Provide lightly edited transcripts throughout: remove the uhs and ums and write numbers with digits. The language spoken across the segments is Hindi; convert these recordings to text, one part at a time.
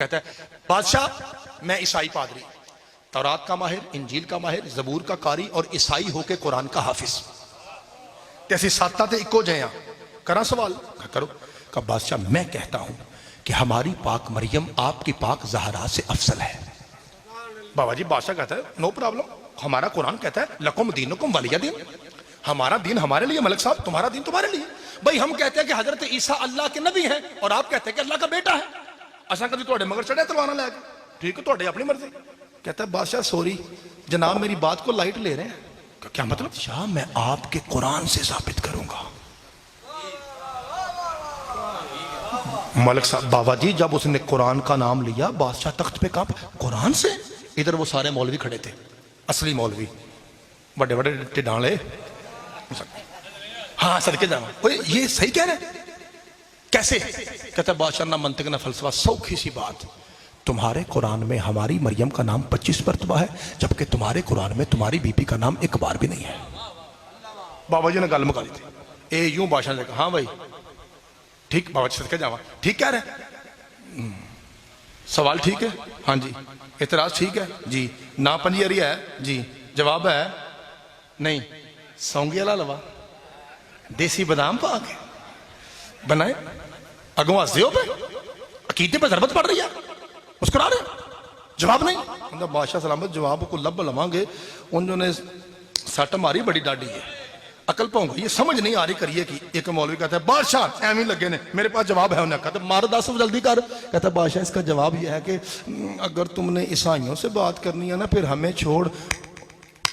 कहता है बादशाह मैं ईसाई पादरी, तौरात का माहिर, इंजील का माहिर, जबूर का कारी और ईसाई होके कुरान का हाफिज ते असि साता ते इको जया करा सवाल करो का बादशाह मैं कहता हूं कि हमारी पाक मरियम आपकी पाक जहरा से अफसल है। बाबा जी बादशाह कहता है नो प्रॉब्लम, हमारा कुरान कहता है लकुम दीनुकुम वलिया दीन, हमारा दीन हमारे लिए, मलिक साहब तुम्हारा दीन तुम्हारे लिए। भाई हम कहते हैं कि हजरत ईसा अल्लाह के नबी हैं और आप कहते हैं कि अल्लाह का बेटा है, असा कभी थोड़े मगर चढ़े तलवाना लैके, ठीक है थोड़े अपनी मर्जी। कहता है बादशाह सॉरी जनाब मेरी बात को लाइट ले रहे हैं। क्या मतलब? शाह मैं आपके कुरान से साबित करूंगा। मलिक साहब बाबा जी जब उसने कुरान का नाम लिया बादशाह तख्त पे कांप, कुरान से? इधर वो सारे मौलवी खड़े थे, असली मौलवी, बड़े बड़े टिडाले। हाँ सदके जावा, ये सही कह रहे कैसे? कहता बादशाह ना मंतिक ना फलसफा, सौखी सी बात, तुम्हारे कुरान में हमारी मरियम का नाम 25 मरतबा है जबकि तुम्हारे कुरान में तुम्हारी बीबी का नाम एक बार भी नहीं है। बाबा जी ने गल मुका दी थी। ए यूं बादशाह ने कहा हाँ भाई ठीक, बाबा जी सदके जावा ठीक कह रहे, सवाल ठीक है हाँ जी, इतराज ठीक है जी, ना पंजीरी है जी, जवाब है नहीं, सौंगी वाला लवा देसी बादाम पा के बनाए, अगों हंसदे हो पे अकीदे पे जरबत पड़ रही है, मुस्कुरा रहे, जवाब नहीं। बादशाह सलामत जवाब को लब लवांगे, उन्होंने सट मारी बड़ी डाडी है, अकल पाऊंगा ये समझ नहीं आ रही करिए कि। एक मौलवी कहता है बादशाह एवं लगे ने मेरे पास जवाब है, उन्हें कहता मारो 10 जल्दी कर। कहता बादशाह इसका जवाब यह है कि अगर तुमने ईसाइयों से बात करनी है ना फिर हमें छोड़,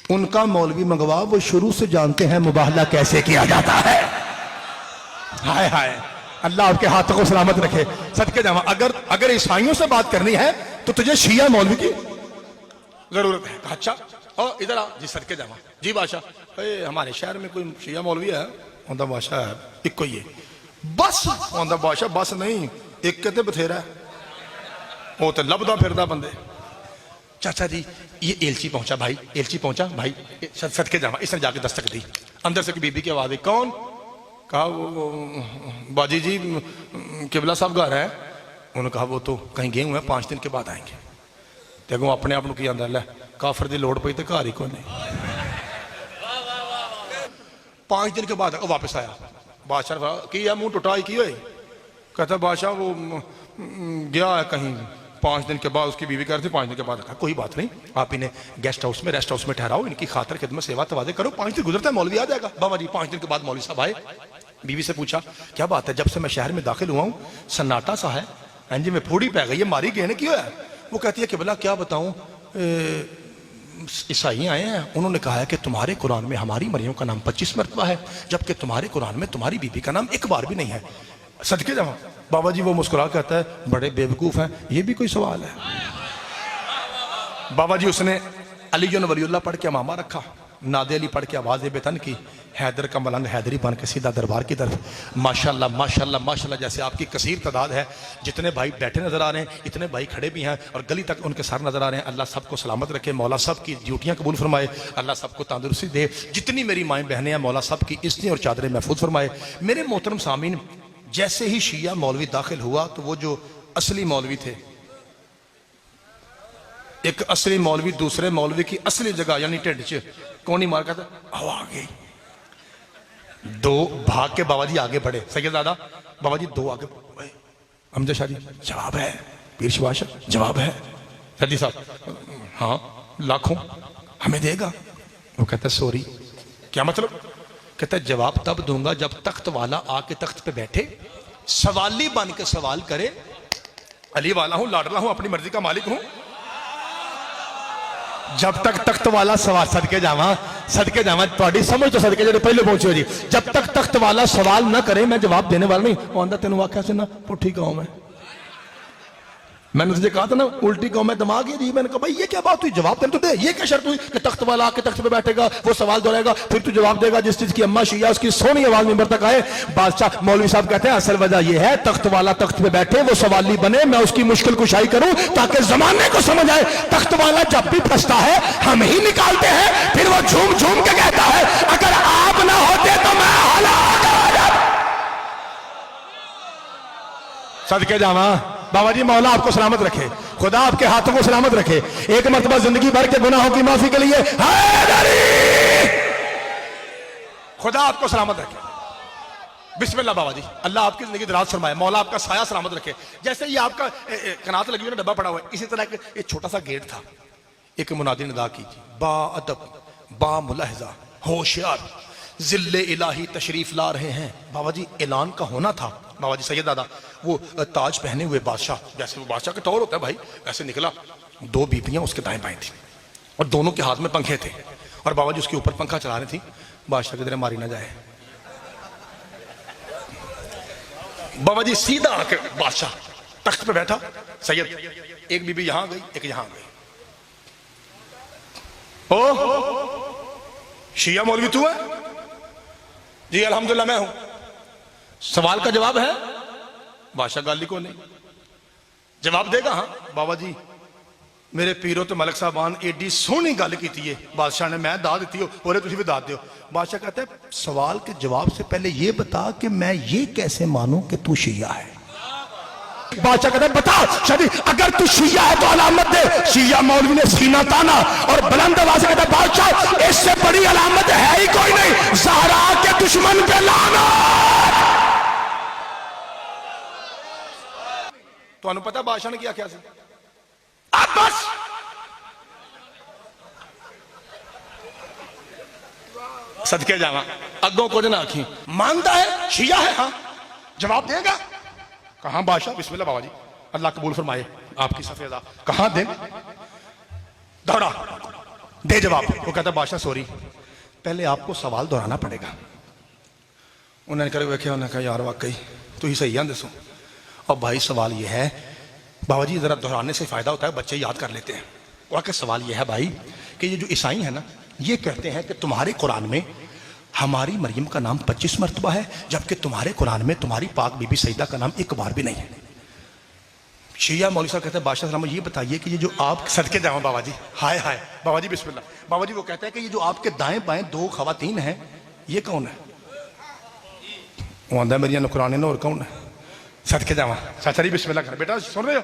उनका मौलवी मंगवा, वो शुरू से जानते हैं मुबाहला कैसे किया जाता है। हाय हाय अल्लाह आपके हाथों को सलामत रखे। सदके जावा अगर ईसाइयों से बात करनी है तो तुझे शिया मौलवी की जरूरत है। अच्छा और इधर आ जी, सदके जावा जी बादशाह हमारे शहर में कोई शिया मौलवी है? उनका बादशाह है एक ही है बस। उनका बादशाह बस नहीं एक कहते बथेरा, वो तो लभदा फिरदा बंदे। चाचा जी ये एलची पहुंचा भाई, एलची पहुंचा भाई, सदके जावा। इसने जाके दस्तक दी, अंदर से बीबी की आवाज आई, कौन? कहा वो बाजी जी किबला साहब घर है। उन्होंने कहा वो तो कहीं गए हुए हैं, 5 दिन के बाद आएंगे। देखो अपने आप की आंदा लै काफर की लोड़ पई तो घर ही कोई नहीं। 5 दिन के बाद वापस आया। बादशाह की है मुंह टुटा की हुई? कहता बादशाह वो गया है कहीं, 5 दिन के बाद उसकी बीवी कह रही थी 5 दिन के बाद। कहा कोई बात नहीं, आप इन्हें गेस्ट हाउस में रेस्ट हाउस में ठहराओ, इनकी खातर खिदमत सेवा तवादे करो, 5 दिन गुजरता है मौलवी आ जाएगा। बाबा जी 5 दिन के बाद मौलवी साहब आए, बीवी से पूछा क्या बात है, जब से मैं शहर में दाखिल हुआ हूँ सन्नाटा सा है, हाँ जी मैं फूड़ी पै गई है, मारी गए क्यों है? वो कहती है कि भला क्या बताऊं, ईसाई आए हैं, उन्होंने कहा है कि तुम्हारे कुरान में हमारी मरियम का नाम 25 मरतबा है जबकि तुम्हारे कुरान में तुम्हारी बीबी का नाम एक बार भी नहीं है। सदके जावा। बाबा जी वो मुस्कुरा कहता है बड़े बेवकूफ हैं, ये भी कोई सवाल है? बाबा जी उसने अली वलीउल्लाह पढ़ के मामा रखा, नादे अली पढ़ के आवाज बेतन की, हैदर का मलंग हैदरी बन के सीधा दरबार की तरफ। माशाल्लाह माशाल्लाह माशाल्लाह, जैसे आपकी कसीर तादाद है, जितने भाई बैठे नजर आ रहे हैं इतने भाई खड़े भी हैं और गली तक उनके सर नजर आ रहे हैं। अल्लाह सबको सलामत रखे, मौला सब की ड्यूटियां कबूल फरमाए, अल्लाह सबको तंदुरुस्ती दे। जितनी मेरी माएँ बहनें हैं मौला सब की इज्जतें और चादरें महफूज फरमाए। मेरे मोहतरम सामीन, जैसे ही शिया मौलवी दाखिल हुआ तो वो जो असली मौलवी थे, एक असली मौलवी दूसरे मौलवी की असली जगह यानी ढिड च कौन ही मार का था, हवा आ गई, 2 भाग के बाबा जी आगे बढ़े। सैयद दादा बाबा जी 2 आगे, अमजद शाह जी जवाब है, पीर शबाश जवाब है, सदी साहब हाँ लाखों हमें देगा? वो कहता सॉरी क्या मतलब? कहता जवाब तब दूंगा जब तख्त वाला आके तख्त पे बैठे, सवाली बन के सवाल करे, अली वाला हूं, लाडला हूं, अपनी मर्जी का मालिक हूं, जब तक तख्त वाला सवाल, सदके जावा थोड़ी समझ तो सदके जो पहले पहुंचे हो जी, जब तक तख्त वाला सवाल ना करे मैं जवाब देने वाला नहीं। आंदा तेन आख्या से ना पुठी कौम है, मैंने तुझे कहा था ना उल्टी कौम में दिमाग ही। मैंने कहा भाई ये क्या बात हुई, जवाब देने तो दे, ये क्या शर्त हुई कि तख्त वाला आके तख्त पे बैठेगा, वो सवाल दोहराएगा, फिर तू जवाब देगा, जिस चीज की अम्मा शिया उसकी सोनी आवाज में तक आए। बादशाह मौलवी साहब कहते हैं असल वजह यह है तख्त वाला तख्त पे बैठे, वो सवाली बने, मैं उसकी मुश्किल कुशाई करूं ताकि जमाने को समझ आए तख्त वाला जब भी फंसता है हम ही निकालते हैं, फिर वो झूम झूम के कहता है अगर आप ना होते तो मैं हलाक हो जाता। सदके जावा। बाबा जी मौला आपको सलामत रखे, खुदा आपके हाथों को सलामत रखे। एक मरतबा जिंदगी भर के गुनाहों की माफी के लिए हैदरी, खुदा आपको सलामत रखे। बिस्मिल्लाह बाबा जी, अल्लाह आपकी जिंदगी दराज फरमाए, मौला आपका साया सलामत रखे। जैसे ये आपका कनात लगी हुई ना, डब्बा पड़ा हुआ है, इसी तरह एक छोटा सा गेट था। एक मुनादी ने अदा की, बा अदब बा मुलाहिजा होशियार जिल्ले इलाही तशरीफ ला रहे हैं। बाबा जी ऐलान का होना था। बाबा जी सैयद दादा वो ताज पहने हुए बादशाह, जैसे वो बादशाह का टौर होता है भाई, ऐसे निकला। दो बीबियां उसके दाएं बाएं थी और दोनों के हाथ में पंखे थे और बाबा जी उसके ऊपर पंखा चला रही थी। बादशाह किधर मारी ना जाए। बाबा जी सीधा आके बादशाह तख्त पे बैठा, सैयद एक बीबी यहां गई, एक यहां गई। ओ शिया मौलवी तू है? जी अल्हम्दुलिल्लाह मैं हूं। सवाल का जवाब है? बादशाह गाली को नहीं जवाब देगा। हाँ बाबा जी मेरे पीरो तो मलक साहबान एडी सोहनी गल की है, बादशाह ने, मैं दाद दी और तुम भी दाद दो। बादशाह कहता है सवाल के जवाब से पहले ये बता कि मैं ये कैसे मानूं कि तू शिया है। बादशाह कहता है बता शरी, अगर तू शिया है तो अलामत दे। शिया मौलवी ने सीना ताना और बुलंद आवाज से कहता है बादशाह इससे बड़ी अलामत है ही कोई नहीं, ज़हरा के दुश्मन पे लानत। तो पता बादशाह ने किया क्या से? अब बस सदके जावा अगों कुछ ना आखी। मानता है शिया है? हाँ जवाब देगा। कहां बादशाह? बिस्मिल्लाह बाबा जी, अल्लाह कबूल फरमाए आपकी सफेदा। कहां दे? दौड़ा दे जवाब। वो कहता बादशाह सॉरी पहले आपको सवाल दोहराना पड़ेगा। उन्होंने कर वेख्या, उन्होंने कहा यार वाकई तू ही सही है दसो। और भाई सवाल यह है बाबा जी, जरा दोहराने से फायदा होता है, बच्चे याद कर लेते हैं। वाकई सवाल यह है भाई कि ये जो ईसाई है ना, ये कहते हैं कि तुम्हारे कुरान में हमारी मरियम का नाम 25 मरतबा है, जबकि तुम्हारे कुरान में तुम्हारी पाक बीबी सईदा का नाम एक बार भी नहीं है। शिया मौलवी साहब कहते हैं बादशाह सलाम ये बताइए कि ये जो आप सदके जाओ बाबा जी, हाय हाय बाबा जी बिस्मिल्लाह। बाबा जी वो कहते हैं कि ये जो आपके दाएं बाएं दो खवातीन हैं ये कौन है? वो आंदा मेरिया नुकराने और कौन है? सदके जावा चाचा जी बिस्मिल्लाह कर। बेटा सुन रहे हो,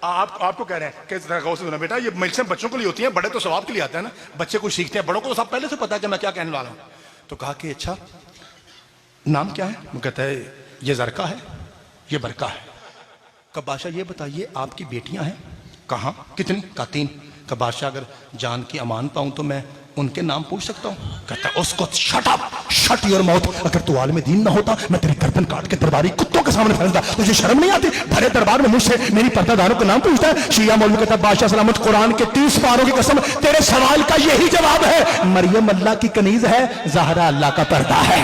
आपको कह रहे हैं कि गौर से सुना बेटा, ये मिलसें बच्चों के लिए होती हैं, बड़े तो सवाब के लिए आते हैं ना, बच्चे कुछ सीखते हैं, बड़ों को तो सब पहले से पता है कि मैं क्या कहने वाला हूं। तो कहा कि अच्छा नाम क्या है? वो कहता है ये जरका है, ये बरका है। कब बादशाह ये बताइए आपकी बेटियां हैं? कहाँ कितनी? का 3। कब बादशाह अगर जान की अमान पाऊं तो मैं उनके नाम पूछ सकता हूं? कहता है उसको shut up, shut your mouth. अगर तू आलिम दीन ना होता मैं तेरी गर्दन काट के दरबारी कुत्तों के सामने फेंकता। तुझे शर्म नहीं आती? बड़े दरबार में मुझसे मेरी पर्दादारों का नाम पूछता है। शिया मौलवी कहता है बादशाह सलामत कुरान के 30 पारों की कसम तेरे सवाल का यही जवाब है, मरियम अल्लाह की कनीज है, ज़हरा अल्लाह का पर्दा है।